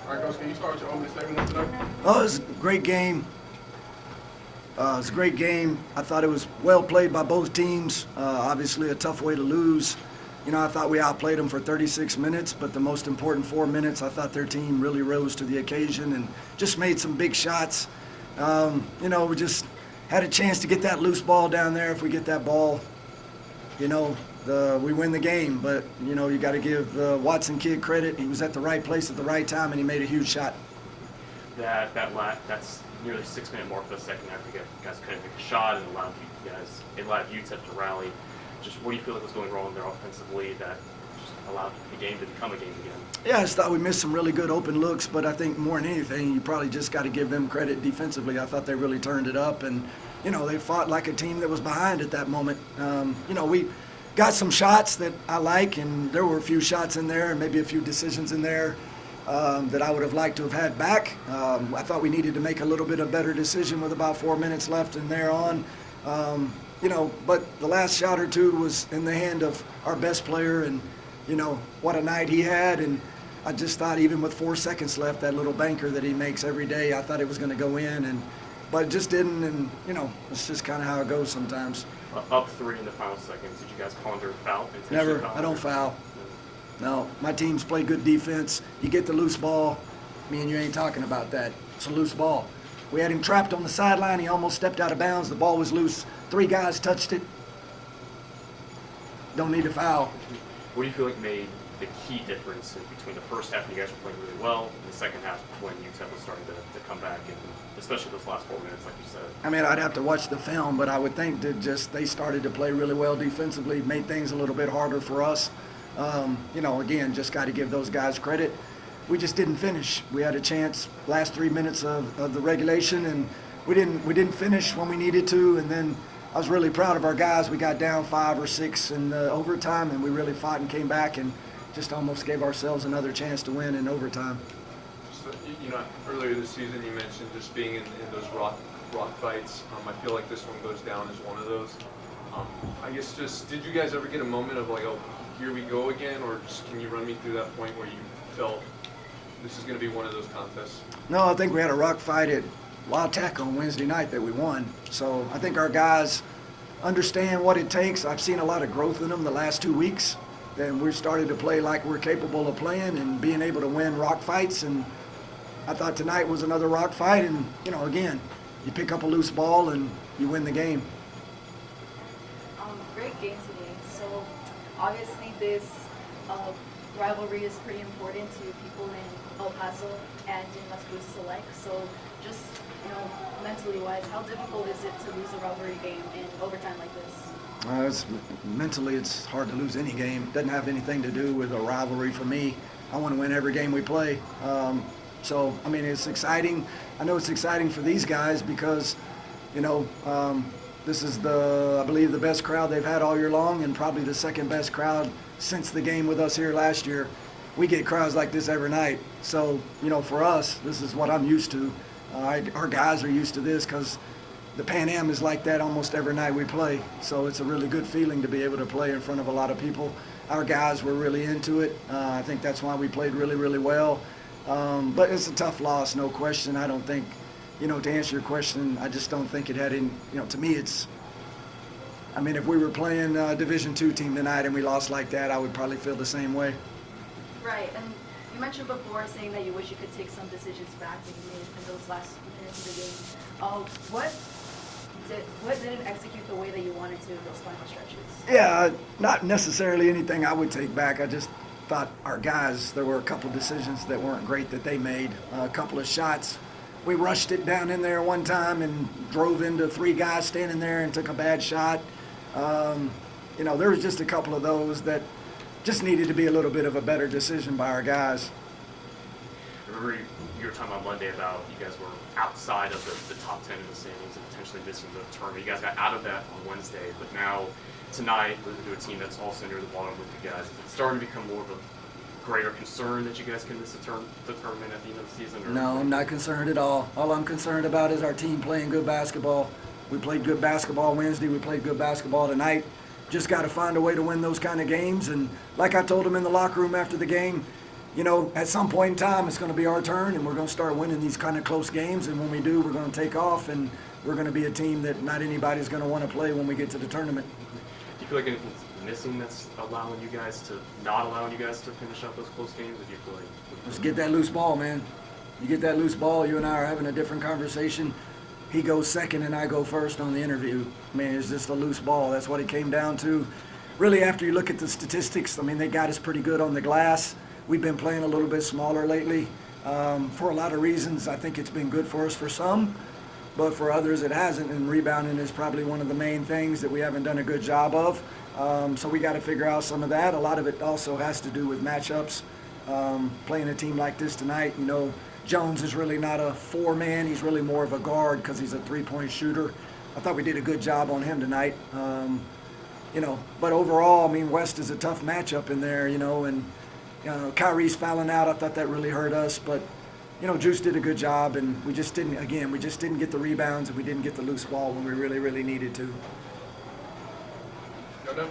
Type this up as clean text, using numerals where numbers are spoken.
All right, Coach, can you start with your opening statement of today? Oh, it was a great game. It was a great game. I thought it was well played by both teams. Obviously, a tough way to lose. You know, I thought we outplayed them for 36 minutes, but the most important 4 minutes, I thought their team really rose to the occasion and just made some big shots. You know, we just had a chance to get that loose ball down there. If we get that ball, you know, we win the game. But, you know, you got to give the Watson kid credit. He was at the right place at the right time, and he made a huge shot. That's nearly 6 minute mark of the second half. You guys couldn't make a shot, and it allowed UTEP to rally. Just what do you feel like was going wrong there offensively that just allowed the game to become a game again? Yeah, I just thought we missed some really good open looks, but I think more than anything, you probably just got to give them credit defensively. I thought they really turned it up, and, you know, they fought like a team that was behind at that moment. You know, we got some shots that I like, and there were a few shots in there and maybe a few decisions in there that I would have liked to have had back. I thought we needed to make a little bit of better decision with about 4 minutes left and thereon. You know, but the last shot or two was in the hand of our best player, and, you know, what a night he had. And I just thought even with 4 seconds left, that little banker that he makes every day, I thought it was going to go in, but it just didn't. And, you know, it's just kind of how it goes sometimes. Up 3 in the final seconds. Did you guys ponder foul? Never. I don't foul. No, my teams play good defense. You get the loose ball, me and you ain't talking about that. It's a loose ball. We had him trapped on the sideline. He almost stepped out of bounds. The ball was loose. 3 guys touched it. Don't need a foul. What do you feel like made the key difference in between the first half when you guys were playing really well and the second half when UTEP was starting to come back, and especially those last 4 minutes, like you said? I mean, I'd have to watch the film, but I would think that just they started to play really well defensively, made things a little bit harder for us. You know, again, just got to give those guys credit. We just didn't finish. We had a chance last 3 minutes of the regulation, and we didn't finish when we needed to. And then I was really proud of our guys. We got down 5 or 6 in the overtime, and we really fought and came back and just almost gave ourselves another chance to win in overtime. So, you know, earlier this season you mentioned just being in those rock fights. I feel like this one goes down as one of those. I guess just, did you guys ever get a moment of like, oh, here we go again, or just can you run me through that point where you felt this is going to be one of those contests? No, I think we had a rock fight at La Tech on Wednesday night that we won. So I think our guys understand what it takes. I've seen a lot of growth in them the last 2 weeks. Then we're starting to play like we're capable of playing and being able to win rock fights. And I thought tonight was another rock fight. And, you know, again, you pick up a loose ball and you win the game. Great game today. So obviously this rivalry is pretty important to people in El Paso and in Las Cruces alike. So just, you know, mentally wise, how difficult is it to lose a rivalry game in overtime like this? Mentally, it's hard to lose any game. It doesn't have anything to do with a rivalry for me. I want to win every game we play. So, I mean, it's exciting. I know it's exciting for these guys because, you know, this is I believe the best crowd they've had all year long, and probably the second best crowd since the game with us here last year. We get crowds like this every night. So, you know, for us, this is what I'm used to. Our guys are used to this because the Pan Am is like that almost every night we play. So it's a really good feeling to be able to play in front of a lot of people. Our guys were really into it. I think that's why we played really, really well. But it's a tough loss, no question. I don't think, you know, to answer your question, I just don't think it had any, you know, to me I mean, if we were playing a Division II team tonight and we lost like that, I would probably feel the same way. Right, and you mentioned before saying that you wish you could take some decisions back that you made in those last minutes of the game. What didn't execute the way that you wanted to in those final stretches? Yeah, not necessarily anything I would take back. I just thought our guys, there were a couple decisions that weren't great that they made. A couple of shots. We rushed it down in there one time and drove into 3 guys standing there and took a bad shot. You know, there was just a couple of those that just needed to be a little bit of a better decision by our guys. I remember you were talking on Monday about you guys were outside of the top 10 in the standings and potentially missing the tournament. You guys got out of that on Wednesday, but now tonight losing to a team that's also near the bottom with you guys. Is it starting to become more of a greater concern that you guys can miss the tournament at the end of the season? Or No, I'm not concerned at all. All I'm concerned about is our team playing good basketball. We played good basketball Wednesday. We played good basketball tonight. Just got to find a way to win those kind of games. And like I told them in the locker room after the game, you know, at some point in time, it's going to be our turn, and we're going to start winning these kind of close games. And when we do, we're going to take off, and we're going to be a team that not anybody's going to want to play when we get to the tournament. Do you feel like anything's missing that's allowing you guys to not allowing you guys to finish out those close games? Or do you feel like Just get that loose ball, man. You get that loose ball, you and I are having a different conversation. He goes second and I go first on the interview. I mean, it's just a loose ball. That's what it came down to. Really, after you look at the statistics, I mean, they got us pretty good on the glass. We've been playing a little bit smaller lately for a lot of reasons. I think it's been good for us for some, but for others it hasn't, and rebounding is probably one of the main things that we haven't done a good job of. So we got to figure out some of that. A lot of it also has to do with matchups. Playing a team like this tonight, you know, Jones is really not a four-man. He's really more of a guard because he's a three-point shooter. I thought we did a good job on him tonight. You know, but overall, I mean, West is a tough matchup in there, you know, and you know, Kyrie's fouling out. I thought that really hurt us, but you know, Juice did a good job, and we just didn't get the rebounds, and we didn't get the loose ball when we really, really needed to. Y'all done?